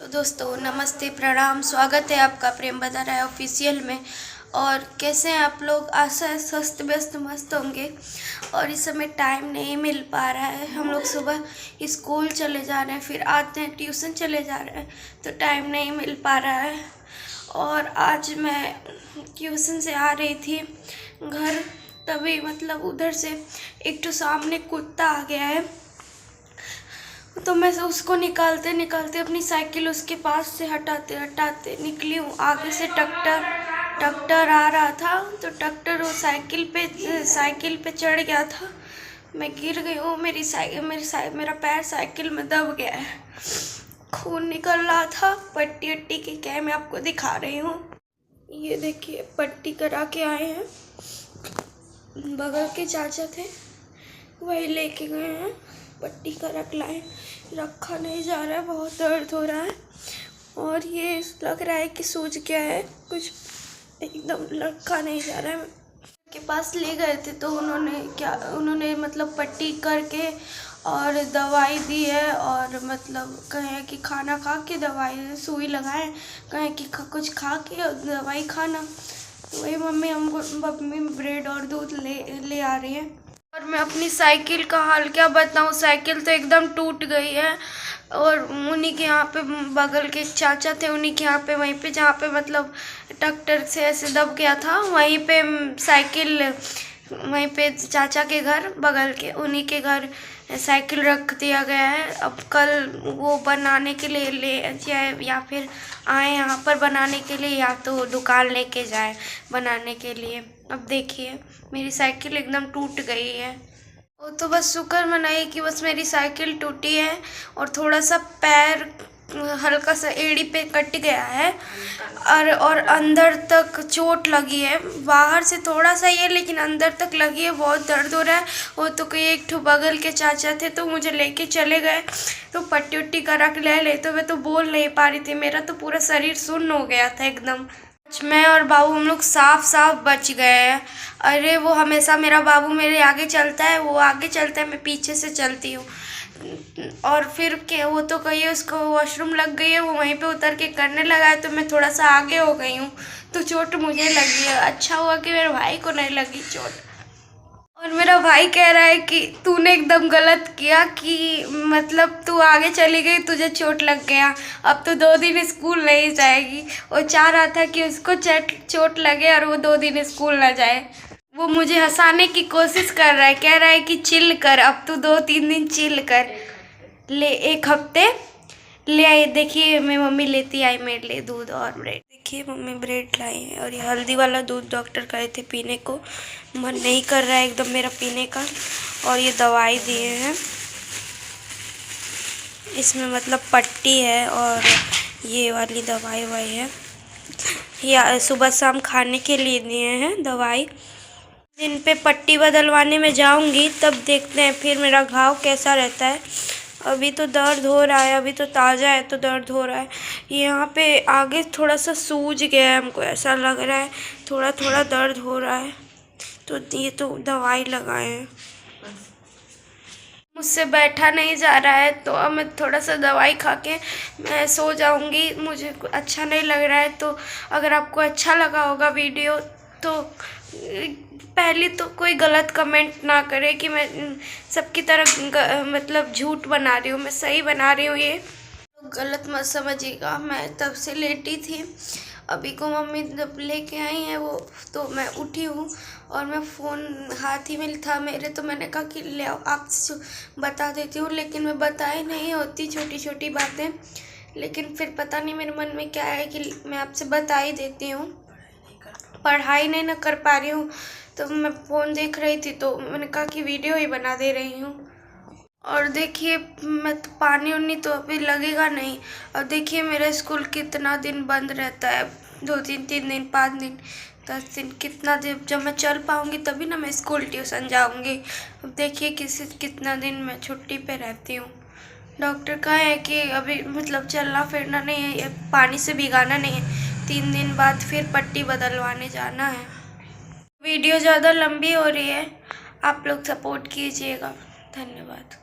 तो दोस्तों नमस्ते, प्रणाम, स्वागत है आपका प्रेम बता रहा है ऑफिशियल में। और कैसे हैं आप लोग? आशा है स्वस्थ व्यस्त मस्त होंगे। और इस समय टाइम नहीं मिल पा रहा है, हम लोग सुबह स्कूल चले जा रहे हैं, फिर आते हैं ट्यूशन चले जा रहे हैं, तो टाइम नहीं मिल पा रहा है। और आज मैं ट्यूशन से आ रही थी घर, तभी मतलब उधर से एक तो सामने कुत्ता आ गया है, तो मैं उसको निकालते निकालते अपनी साइकिल उसके पास से हटाते हटाते निकली हूँ। आगे से ट्रैक्टर आ रहा था, तो ट्रैक्टर वो साइकिल पे चढ़ गया था। मैं गिर गई हूँ। मेरा पैर साइकिल में दब गया है, खून निकल रहा था। पट्टी वट्टी की क्या मैं आपको दिखा रही हूँ। ये देखिए, पट्टी करा के आए हैं, बगल के चाचा थे वही लेके गए हैं, पट्टी का रखा नहीं जा रहा है, बहुत दर्द हो रहा है। और ये लग रहा है कि सूज गया है, कुछ एकदम रखा नहीं जा रहा है। के पास ले गए थे तो उन्होंने मतलब पट्टी करके और दवाई दी है, और मतलब कहें कि खाना खा के दवाई सुई लगाए, कहें कि कुछ खा के दवाई खाना। तो वही मम्मी ब्रेड और दूध ले आ रही है। और मैं अपनी साइकिल का हाल क्या बताऊँ, साइकिल तो एकदम टूट गई है। और उन्हीं के यहाँ पे बगल के चाचा थे, उन्हीं के यहाँ पे वहीं पे जहाँ पे मतलब ट्रैक्टर से ऐसे दब गया था, वहीं पे साइकिल, वहीं पे चाचा के घर बगल के उन्हीं के घर साइकिल रख दिया गया है। अब कल वो बनाने के लिए ले जाए, या फिर आए यहाँ पर बनाने के लिए, या तो दुकान लेके जाए बनाने के लिए। अब देखिए मेरी साइकिल एकदम टूट गई है। वो तो बस शुक्र मनाइए कि बस मेरी साइकिल टूटी है, और थोड़ा सा पैर हल्का सा एड़ी पे कट गया है, और अंदर तक चोट लगी है। बाहर से थोड़ा सा ये, लेकिन अंदर तक लगी है, बहुत दर्द हो रहा है। वो तो कोई एक ठो बगल के चाचा थे तो मुझे लेके चले गए, तो पट्टी उट्टी करा के ले तो मैं तो बोल नहीं पा रही थी, मेरा तो पूरा शरीर सुन्न हो गया था एकदम। मैं और बाबू हम लोग साफ बच गए हैं। अरे वो हमेशा, मेरा बाबू मेरे आगे चलता है, वो आगे चलता है, मैं पीछे से चलती हूँ। और फिर क्या, वो तो कहिए उसको वॉशरूम लग गई है, वो वहीं पे उतर के करने लगा है, तो मैं थोड़ा सा आगे हो गई हूँ, तो चोट मुझे लगी है। अच्छा हुआ कि मेरे भाई को नहीं लगी चोट। और मेरा भाई कह रहा है कि तूने एकदम गलत किया, कि मतलब तू आगे चली गई, तुझे चोट लग गया, अब तो 2 दिन स्कूल नहीं जाएगी। वो चाह रहा था कि उसको चोट लगे और वो 2 दिन स्कूल ना जाए। वो मुझे हंसाने की कोशिश कर रहा है, कह रहा है कि चिल कर, अब तू 2-3 दिन चिल कर, ले 1 हफ्ते ले आई। देखिए मेरी मम्मी लेती आई मेरे लिए दूध और ब्रेड। देखिए मम्मी ब्रेड लाई है, और ये हल्दी वाला दूध डॉक्टर कहे थे पीने को, मन नहीं कर रहा है एकदम मेरा पीने का। और ये दवाई दिए हैं, इसमें मतलब पट्टी है और ये वाली दवाई वही है। या सुबह शाम खाने के लिए दिए हैं दवाई। दिन पे पट्टी बदलवाने में जाऊंगी, तब देखते हैं फिर मेरा घाव कैसा रहता है। अभी तो दर्द हो रहा है, अभी तो ताज़ा है तो दर्द हो रहा है। यहाँ पे आगे थोड़ा सा सूज गया है, हमको ऐसा लग रहा है, थोड़ा थोड़ा दर्द हो रहा है, तो ये तो दवाई लगाए हैं। मुझसे बैठा नहीं जा रहा है, तो अब मैं थोड़ा सा दवाई खा के मैं सो जाऊंगी। मुझे अच्छा नहीं लग रहा है। तो अगर आपको अच्छा लगा होगा वीडियो, तो पहले तो कोई गलत कमेंट ना करे कि मैं सबकी तरह मतलब झूठ बना रही हूँ, मैं सही बना रही हूँ। ये गलत मत समझिएगा, मैं तब से लेटी थी, अभी को मम्मी जब लेके आई हैं वो, तो मैं उठी हूँ, और मैं फ़ोन हाथ ही में था मेरे, तो मैंने कहा कि ले आओ आपसे बता देती हूँ। लेकिन मैं बताई नहीं होती छोटी छोटी बातें, लेकिन फिर पता नहीं मेरे मन में क्या है कि मैं आपसे बता ही देती हूँ। पढ़ाई नहीं ना कर पा रही हूँ, तो मैं फ़ोन देख रही थी, तो मैंने कहा कि वीडियो ही बना दे रही हूँ। और देखिए मैं तो पानी उनी तो अभी लगेगा नहीं। और देखिए मेरा स्कूल कितना दिन बंद रहता है, 2 दिन 3 दिन 5 दिन 10 दिन, कितना दिन। जब मैं चल पाऊँगी तभी ना मैं स्कूल ट्यूशन जाऊँगी। अब देखिए कितना दिन मैं छुट्टी पे रहती हूँ। डॉक्टर कहा है कि अभी मतलब चलना फिरना नहीं है, पानी से भिगाना नहीं है, 3 दिन बाद फिर पट्टी बदलवाने जाना है। वीडियो ज़्यादा लंबी हो रही है, आप लोग सपोर्ट कीजिएगा। धन्यवाद।